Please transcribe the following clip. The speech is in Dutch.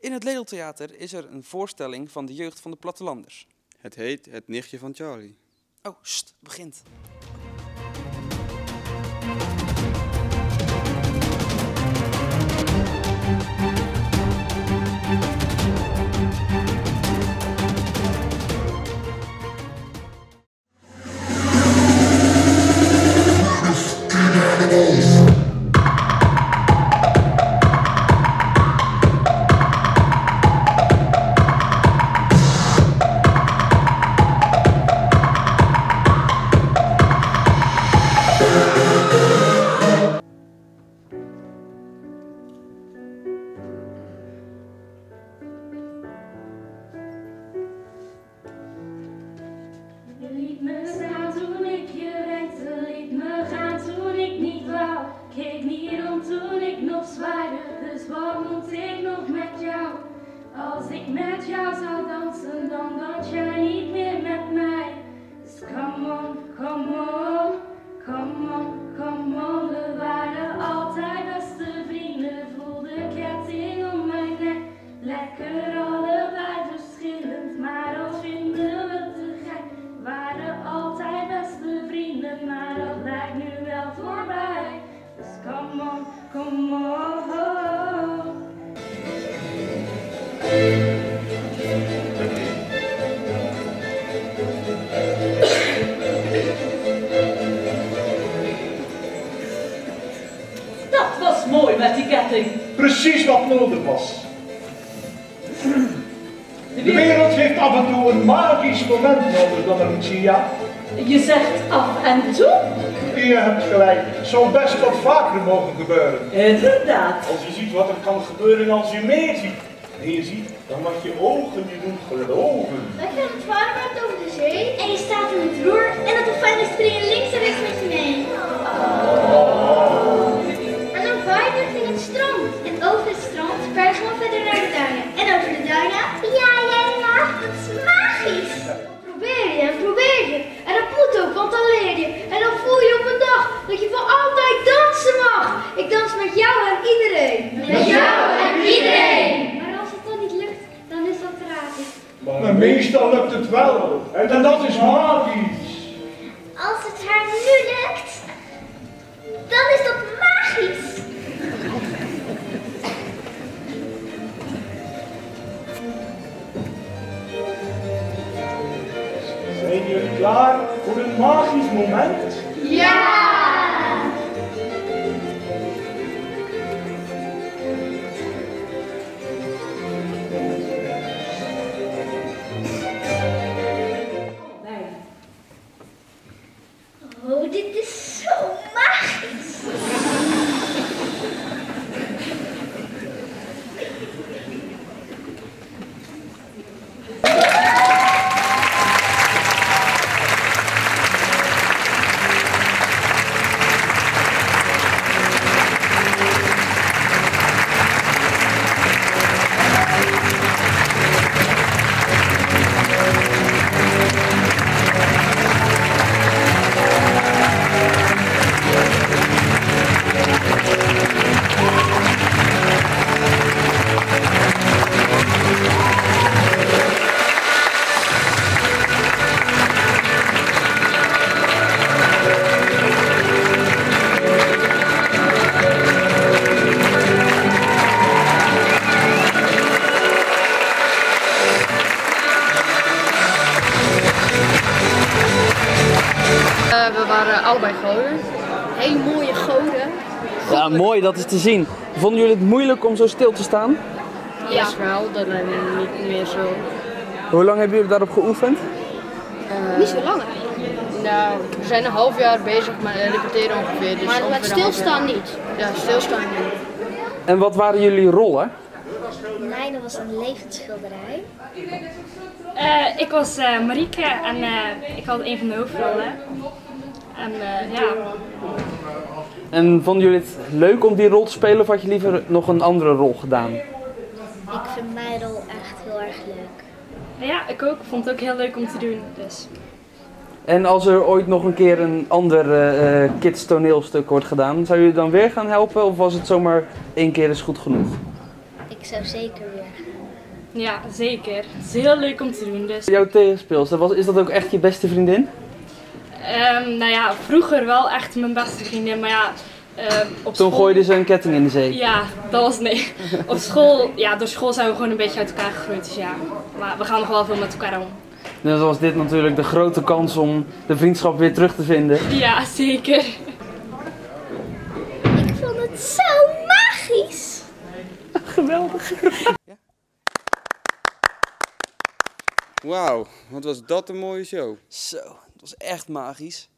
In het Ledeltheater is er een voorstelling van de jeugd van de plattelanders. Het heet Het nichtje van Charlie. Oh, sst, begint. Je liet me staan toen ik je wenkte, liet me gaan toen ik niet wou. Keek niet om toen ik nog zwaaide, dus wat moet ik nog met jou? Als ik met jou zou dansen, dan dans jij niet meer met mij. Dus come on, come on, come on, come on. We waren altijd beste vrienden, voel de ketting om mijn nek. Lekker allebei verschillend, maar als vinden we te gek. We waren altijd beste vrienden, maar dat lijkt nu wel voorbij. Dus come on, come on. Dat was mooi met die ketting. Precies wat nodig was. De wereld heeft af en toe een magisch moment nodig, dan Lucia. Je zegt af en toe? Je hebt gelijk, zou best wat vaker mogen gebeuren. Inderdaad. Als je ziet wat er kan gebeuren als je meer ziet. En je ziet, dan wat je ogen je doen geloven. Dat je aan het varen bent over de zee en je staat in het roer en dat de fijne springen links en rechts met je mee. En dan vaar je richting het strand. En over het strand vaar je gewoon verder naar de duinen. En over de duinen, ja, dat is magisch. Probeer je en probeer je. En dat moet ook, want dan leer je. En dan voel je op een dag dat je voor altijd dansen mag. Ik dans met jou en iedereen. Met jou en iedereen. Maar als het dan niet lukt, dan is dat tragisch. Maar meestal lukt het wel. En dat is magisch. Als het haar nu lukt, dan is dat magisch. Zijn jullie klaar voor een magisch moment? Ja! Oh, dit is zo magisch! We waren allebei goden. Hele mooie goden. Ja, mooi, dat is te zien. Vonden jullie het moeilijk om zo stil te staan? Ja. Best wel, dat niet meer zo. Hoe lang hebben jullie daarop geoefend? Niet zo lang eigenlijk. Nou, we zijn een half jaar bezig met repeteren ongeveer. Dus maar met stilstaan niet? Ja, stilstaan niet. En wat waren jullie rollen? Mijne was een levensschilderij. Ik was Marieke en ik had een van de hoofdrollen. En ja. En vonden jullie het leuk om die rol te spelen of had je liever nog een andere rol gedaan? Ik vind mijn rol echt heel erg leuk. Ja, ik ook. Vond het ook heel leuk om te doen. Dus. En als er ooit nog een keer een ander kids toneelstuk wordt gedaan, zou jullie dan weer gaan helpen of was het zomaar één keer is goed genoeg? Ik zou zeker weer. Ja, zeker. Het is heel leuk om te doen. Dus. Jouw tegenspeelster, is dat ook echt je beste vriendin? Nou ja, vroeger wel echt mijn beste vriendin, maar ja, op Toen school... gooide ze een ketting in de zee. Ja, dat was nee. Op school, ja, door school zijn we gewoon een beetje uit elkaar gegroeid, dus ja. Maar we gaan nog wel veel met elkaar om. Dus was dit natuurlijk de grote kans om de vriendschap weer terug te vinden. Ja, zeker. Ik vond het zo magisch. Geweldig. Wauw, wat was dat een mooie show. Zo, het was echt magisch.